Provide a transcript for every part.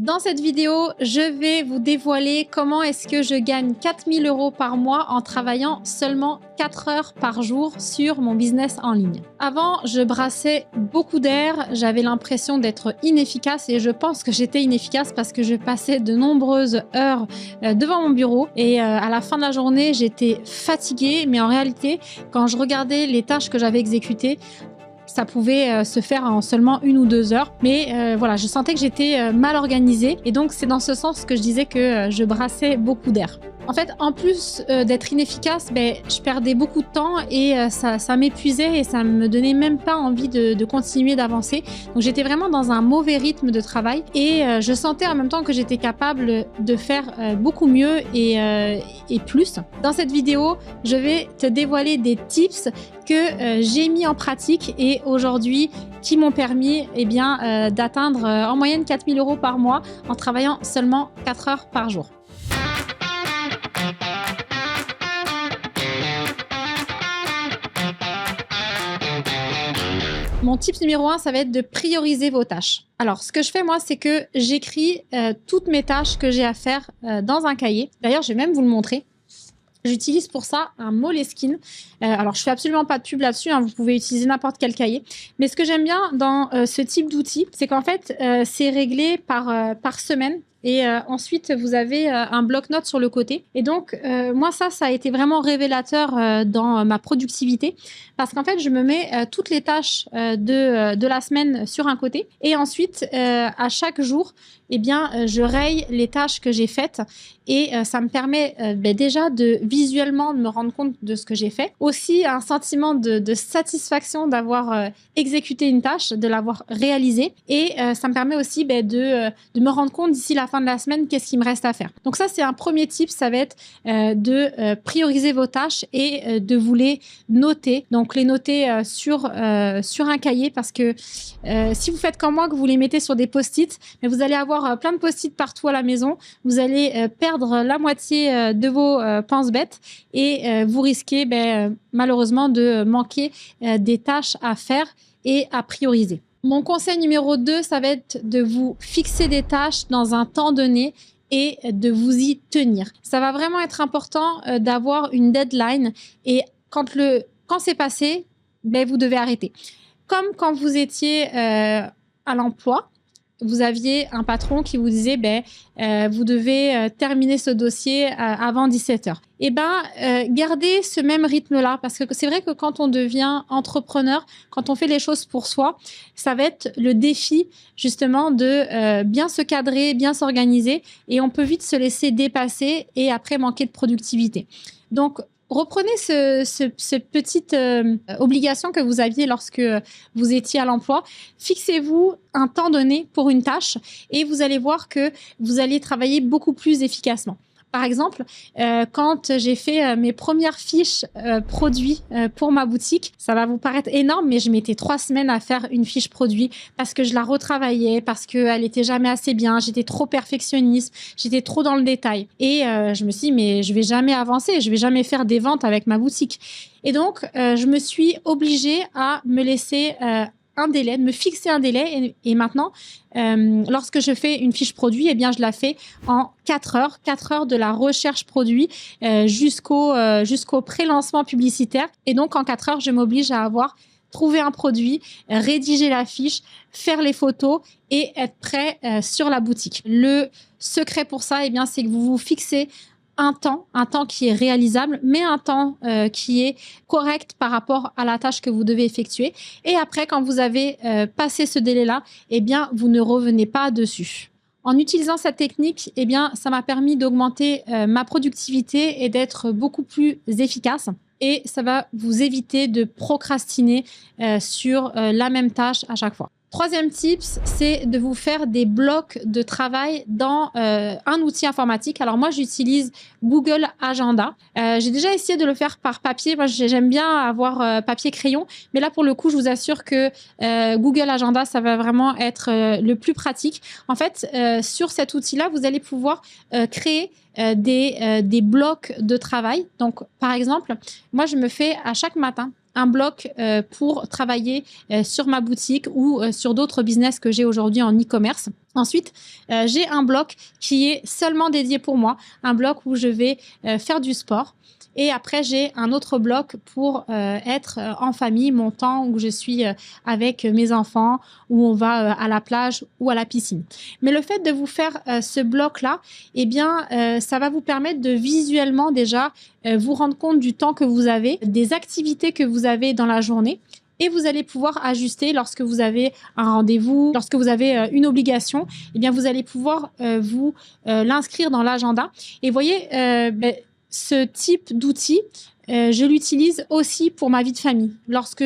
Dans cette vidéo, je vais vous dévoiler comment est-ce que je gagne 4 000 € par mois en travaillant seulement 4 heures par jour sur mon business en ligne. Avant, je brassais beaucoup d'air, j'avais l'impression d'être inefficace et je pense que j'étais inefficace parce que je passais de nombreuses heures devant mon bureau et à la fin de la journée, j'étais fatiguée, mais en réalité, quand je regardais les tâches que j'avais exécutées, ça pouvait se faire en seulement 1 ou 2 heures. Mais voilà, je sentais que j'étais mal organisée. Et donc, c'est dans ce sens que je disais que je brassais beaucoup d'air. En fait, en plus d'être inefficace, je perdais beaucoup de temps et ça m'épuisait et ça me donnait même pas envie de continuer d'avancer. Donc, j'étais vraiment dans un mauvais rythme de travail et je sentais en même temps que j'étais capable de faire beaucoup mieux et plus. Dans cette vidéo, je vais te dévoiler des tips que j'ai mis en pratique et aujourd'hui qui m'ont permis d'atteindre en moyenne 4 000 € par mois en travaillant seulement 4 heures par jour. Mon tip numéro 1, ça va être de prioriser vos tâches. Alors, ce que je fais, moi, c'est que j'écris toutes mes tâches que j'ai à faire dans un cahier. D'ailleurs, je vais même vous le montrer. J'utilise pour ça un Moleskine. Alors, je fais absolument pas de pub là-dessus, hein, vous pouvez utiliser n'importe quel cahier. Mais ce que j'aime bien dans ce type d'outil, c'est qu'en fait, c'est réglé par semaine. Et ensuite, vous avez un bloc-notes sur le côté. Et donc, moi, ça a été vraiment révélateur dans ma productivité. Parce qu'en fait, je me mets toutes les tâches de la semaine sur un côté. Et ensuite, à chaque jour, je raye les tâches que j'ai faites. Et ça me permet déjà de visuellement me rendre compte de ce que j'ai fait. Aussi, un sentiment de satisfaction d'avoir exécuté une tâche, de l'avoir réalisée. Et ça me permet aussi de me rendre compte d'ici la fin de la semaine, qu'est-ce qu'il me reste à faire. Donc ça, c'est un premier tip, ça va être de prioriser vos tâches et de vous les noter. Donc les noter sur un cahier parce que si vous faites comme moi, que vous les mettez sur des post-it, mais vous allez avoir plein de post-it partout à la maison. Vous allez perdre la moitié de vos penses-bêtes et vous risquez malheureusement de manquer des tâches à faire et à prioriser. Mon conseil numéro 2, ça va être de vous fixer des tâches dans un temps donné et de vous y tenir. Ça va vraiment être important d'avoir une deadline et quand c'est passé, vous devez arrêter. Comme quand vous étiez à l'emploi, vous aviez un patron qui vous disait vous devez terminer ce dossier avant 17h. Gardez ce même rythme-là parce que c'est vrai que quand on devient entrepreneur, quand on fait les choses pour soi, ça va être le défi justement de bien se cadrer, bien s'organiser et on peut vite se laisser dépasser et après manquer de productivité. Donc, reprenez cette petite obligation que vous aviez lorsque vous étiez à l'emploi. Fixez-vous un temps donné pour une tâche et vous allez voir que vous allez travailler beaucoup plus efficacement. Par exemple, quand j'ai fait mes premières fiches produits pour ma boutique, ça va vous paraître énorme, mais je mettais 3 semaines à faire une fiche produit parce que je la retravaillais, parce qu'elle était jamais assez bien, j'étais trop perfectionniste, j'étais trop dans le détail. Et je me suis dit, mais je vais jamais avancer, je vais jamais faire des ventes avec ma boutique. Et donc, je me suis obligée à me laisser un délai, de me fixer un délai et maintenant, lorsque je fais une fiche produit, je la fais en 4 heures de la recherche produit jusqu'au pré-lancement publicitaire. Et donc, en 4 heures, je m'oblige à avoir trouvé un produit, rédiger la fiche, faire les photos et être prêt sur la boutique. Le secret pour ça, c'est que vous vous fixez un temps qui est réalisable, mais un temps qui est correct par rapport à la tâche que vous devez effectuer. Et après, quand vous avez passé ce délai-là, vous ne revenez pas dessus. En utilisant cette technique, ça m'a permis d'augmenter ma productivité et d'être beaucoup plus efficace. Et ça va vous éviter de procrastiner sur la même tâche à chaque fois. Troisième tips, c'est de vous faire des blocs de travail dans un outil informatique. Alors moi, j'utilise Google Agenda. J'ai déjà essayé de le faire par papier. Moi, j'aime bien avoir papier-crayon. Mais là, pour le coup, je vous assure que Google Agenda, ça va vraiment être le plus pratique. En fait, sur cet outil-là, vous allez pouvoir créer des blocs de travail. Donc, par exemple, moi, je me fais à chaque matin un bloc pour travailler sur ma boutique ou sur d'autres business que j'ai aujourd'hui en e-commerce. Ensuite, j'ai un bloc qui est seulement dédié pour moi, un bloc où je vais faire du sport. Et après, j'ai un autre bloc pour être en famille, mon temps où je suis avec mes enfants, où on va à la plage ou à la piscine. Mais le fait de vous faire ce bloc-là, eh bien, ça va vous permettre de visuellement déjà vous rendre compte du temps que vous avez, des activités que vous avez dans la journée. Et vous allez pouvoir ajuster lorsque vous avez un rendez-vous, lorsque vous avez une obligation, eh bien, vous allez pouvoir vous l'inscrire dans l'agenda. Et voyez, ce type d'outil, je l'utilise aussi pour ma vie de famille. Lorsque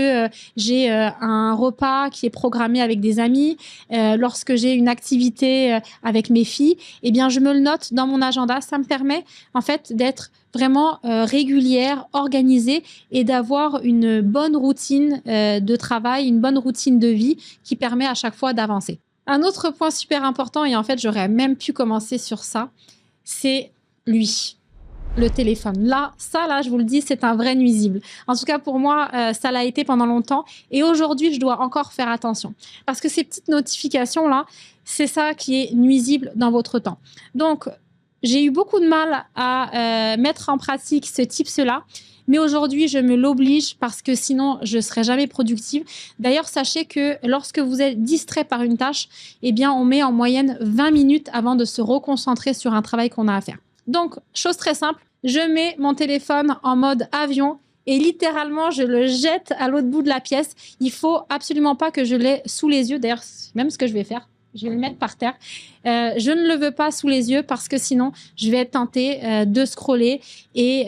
j'ai un repas qui est programmé avec des amis, lorsque j'ai une activité avec mes filles, eh bien, je me le note dans mon agenda. Ça me permet, en fait, d'être vraiment régulière, organisée et d'avoir une bonne routine de travail, une bonne routine de vie qui permet à chaque fois d'avancer. Un autre point super important, et en fait, j'aurais même pu commencer sur ça, c'est lui. Le téléphone. Là, je vous le dis, c'est un vrai nuisible. En tout cas, pour moi, ça l'a été pendant longtemps. Et aujourd'hui, je dois encore faire attention. Parce que ces petites notifications-là, c'est ça qui est nuisible dans votre temps. Donc, j'ai eu beaucoup de mal à mettre en pratique ce tips-là. Mais aujourd'hui, je me l'oblige parce que sinon, je ne serai jamais productive. D'ailleurs, sachez que lorsque vous êtes distrait par une tâche, eh bien, on met en moyenne 20 minutes avant de se reconcentrer sur un travail qu'on a à faire. Donc, chose très simple, je mets mon téléphone en mode avion et littéralement, je le jette à l'autre bout de la pièce. Il faut absolument pas que je l'ai sous les yeux. D'ailleurs, c'est même ce que je vais faire. Je vais le mettre par terre. Je ne le veux pas sous les yeux parce que sinon, je vais être tentée de scroller et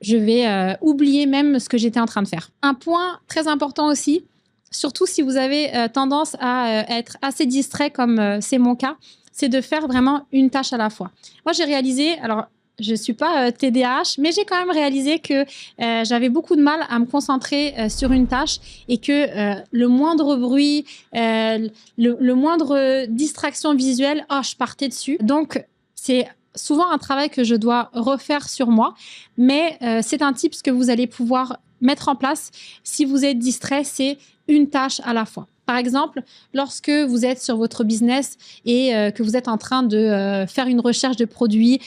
je vais oublier même ce que j'étais en train de faire. Un point très important aussi, surtout si vous avez tendance à être assez distrait comme c'est mon cas, c'est de faire vraiment une tâche à la fois. Moi, j'ai réalisé, alors je ne suis pas TDAH, mais j'ai quand même réalisé que j'avais beaucoup de mal à me concentrer sur une tâche et que le moindre bruit, le moindre distraction visuelle, je partais dessus. Donc, c'est souvent un travail que je dois refaire sur moi, mais c'est un tips que vous allez pouvoir mettre en place si vous êtes distrait, c'est une tâche à la fois. Par exemple, lorsque vous êtes sur votre business et que vous êtes en train de faire une recherche de produits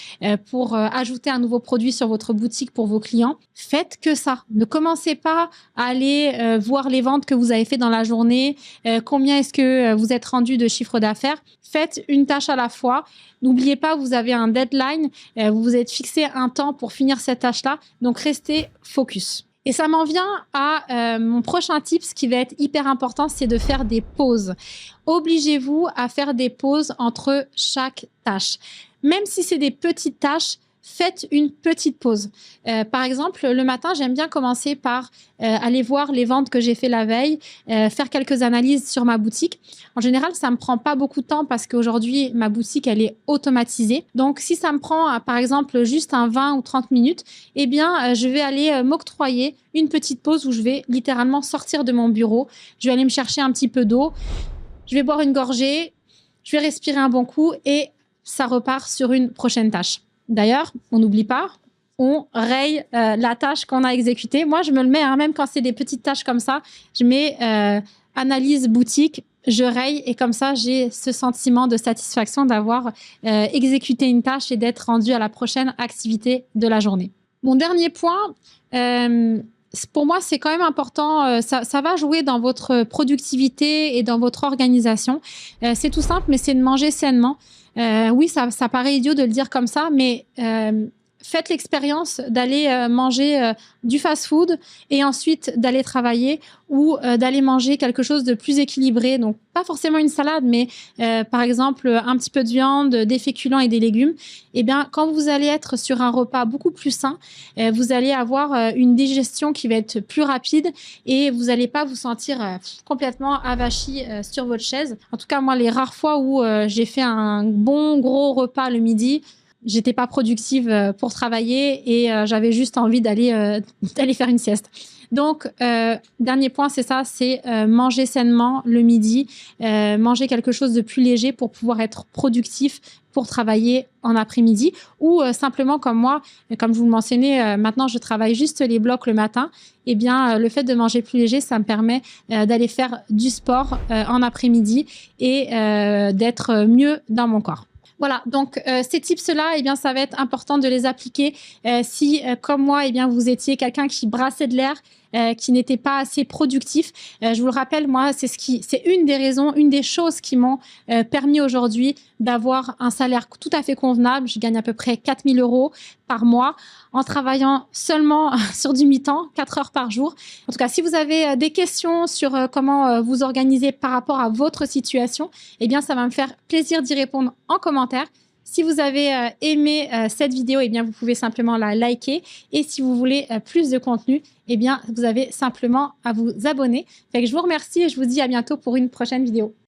pour ajouter un nouveau produit sur votre boutique pour vos clients, faites que ça. Ne commencez pas à aller voir les ventes que vous avez fait dans la journée, combien est-ce que vous êtes rendu de chiffre d'affaires. Faites une tâche à la fois. N'oubliez pas, vous avez un deadline, vous vous êtes fixé un temps pour finir cette tâche-là, donc restez focus. Et ça m'en vient à mon prochain tip, ce qui va être hyper important, c'est de faire des pauses. Obligez-vous à faire des pauses entre chaque tâche. Même si c'est des petites tâches, faites une petite pause. Par exemple, le matin, j'aime bien commencer par aller voir les ventes que j'ai fait la veille, faire quelques analyses sur ma boutique. En général, ça me prend pas beaucoup de temps parce qu'aujourd'hui, ma boutique, elle est automatisée. Donc, si ça me prend, par exemple, juste un 20 ou 30 minutes, eh bien, je vais aller m'octroyer une petite pause où je vais littéralement sortir de mon bureau. Je vais aller me chercher un petit peu d'eau. Je vais boire une gorgée. Je vais respirer un bon coup et ça repart sur une prochaine tâche. D'ailleurs, on n'oublie pas, on raye la tâche qu'on a exécutée. Moi, je me le mets, même quand c'est des petites tâches comme ça, je mets analyse boutique, je raye et comme ça, j'ai ce sentiment de satisfaction d'avoir exécuté une tâche et d'être rendu à la prochaine activité de la journée. Mon dernier point, pour moi, c'est quand même important. Ça va jouer dans votre productivité et dans votre organisation. C'est tout simple, mais c'est de manger sainement. Oui, ça paraît idiot de le dire comme ça, mais faites l'expérience d'aller manger du fast-food et ensuite d'aller travailler ou d'aller manger quelque chose de plus équilibré. Donc, pas forcément une salade, mais par exemple, un petit peu de viande, des féculents et des légumes. Eh bien, quand vous allez être sur un repas beaucoup plus sain, vous allez avoir une digestion qui va être plus rapide et vous n'allez pas vous sentir complètement avachi sur votre chaise. En tout cas, moi, les rares fois où j'ai fait un bon gros repas le midi, j'étais pas productive pour travailler et j'avais juste envie d'aller faire une sieste. Donc, dernier point, c'est ça, c'est manger sainement le midi, manger quelque chose de plus léger pour pouvoir être productif, pour travailler en après-midi, ou simplement comme moi, comme je vous le mentionnais, maintenant je travaille juste les blocs le matin. Eh bien, le fait de manger plus léger, ça me permet d'aller faire du sport en après-midi et d'être mieux dans mon corps. Voilà, donc ces tips-là, eh bien, ça va être important de les appliquer si, comme moi, eh bien, vous étiez quelqu'un qui brassait de l'air, qui n'était pas assez productif. Je vous le rappelle, moi, c'est une des raisons, une des choses qui m'ont permis aujourd'hui d'avoir un salaire tout à fait convenable. Je gagne à peu près 4 000 € par mois en travaillant seulement sur du mi-temps, 4 heures par jour. En tout cas, si vous avez des questions sur comment vous organiser par rapport à votre situation, eh bien, ça va me faire plaisir d'y répondre en commentaire. Si vous avez aimé cette vidéo, eh bien, vous pouvez simplement la liker. Et si vous voulez plus de contenu, eh bien, vous avez simplement à vous abonner. Fait que je vous remercie et je vous dis à bientôt pour une prochaine vidéo.